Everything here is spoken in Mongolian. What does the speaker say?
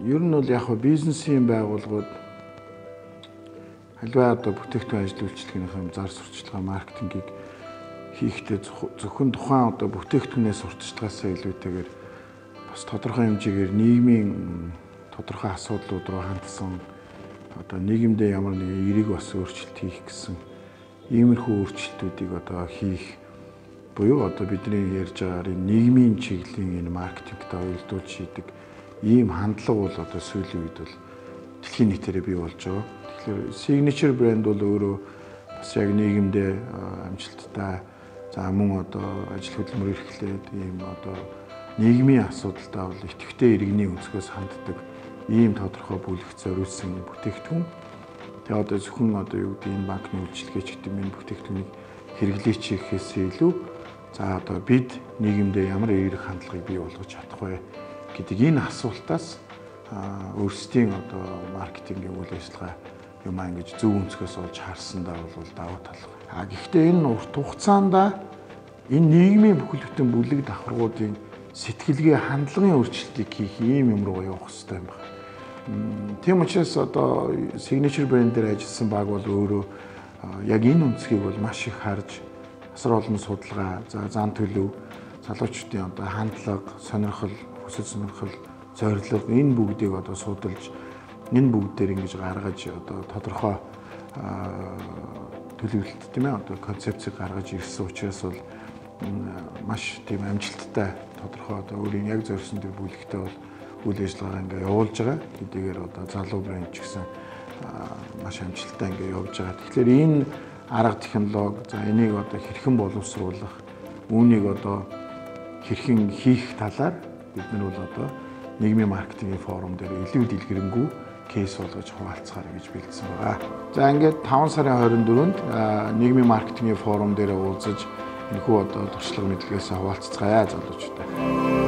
Ер нь бол яг бизнесийн байгууллагууд халиваа одоо бүтээгдэхүүн ажил үйлчлэгнийхэн зар сурталчилгаа маркетингийг хийхдээ зөвхөн тухайн одоо бүтээгдэхүүнээс сурталчилгаасаа илүүтэйгээр бас тодорхой хэмжээгээр нийгмийн тодорхой асуудлууд руу хандсан одоо нийгэмдээ ямар нэгэн эерэг бас өөрчлөлт хийх гэсэн иймэрхүү өөрчлөлтүүдийг одоо хийх буюу одоо бидний ярьж байгаа нийгмийн чиглэлийн энэ маркетингтэй уялдуулж хийдэг ийм хандлага бол одоо сүүлийн үед бол дэлхийн нийтээрээ бий болж байгаа. Тэгэхээр signature brand бол өөрөө бас яг нийгэмдээ амжилттай за мөн одоо ажил хөдөлмөр эрхлээд ийм одоо нийгмийн асуудалтай бол идэвхтэй иргэний өнцгөөс ханддаг ийм тодорхой бүлэгт зориулсан бүтээгдэхүүн. Тэгээ одоо зөвхөн одоо юу гэдэг энэ банкны үйлчилгээч гэдэг энэ бүтээгдэхүүнийг хэрэглээч гэхээс илүү за одоо бид нийгэмдээ ямар эерэг хандлагыг бий болгож чадах вэ гэдэг энэ асуултаас өөрсдийн одоо маркетингийн үйл ажиллагаа юм ингэж зөв өнцгөөс олж харсандаа бол давуу тал. Гэхдээ энэ урт хугацаанд энэ нийгмийн бүхэл бүтэн бүлэг давхаргуудын сэтгэлгээ хандлагын өөрчлөлтийг хийх ийм юм руу явах хэрэгтэй юм байна. Тийм учраас одоо signature brand дээр ажилласан баг бол өөрөө яг энэ үнцгийг бол маш их харж асар олон судалгаа, за зан төлөв, залуучуудын одоо хандлага, сонирхол, хүсэл сонирхол, зорилго энэ бүгдийг одоо судалж энэ бүгдээр ингэж гаргаж одоо тодорхой төлөвлөлт тийм ээ одоо концепцийг гаргаж ирсэн учраас бол маш тийм амжилттай тодорхой одоо өөрийн яг зорьсон тэр бүлэгтээ бол үйл ажиллагаа ингээ явуулж байгаа. Хэдийгээр одоо залуу брэнд ч гэсэн маш амжилттай ингээ явж байгаа. Тэгэхээр энэ арга технологи за энийг одоо хэрхэн боловсруулах, үүнийг одоо хэрхэн хийх талаар бид нар бол одоо нийгмийн маркетингийн форум дээр илүү дэлгэрэнгүй кейс болгож хуваалцахаар гэж бэлдсэн байгаа. За ингээд 5 сарын 24-нд нийгмийн маркетингийн форум дээр уулзаж энэхүү одоо туршлага мэдлэгээс хуваалцгаая залуучуудаа.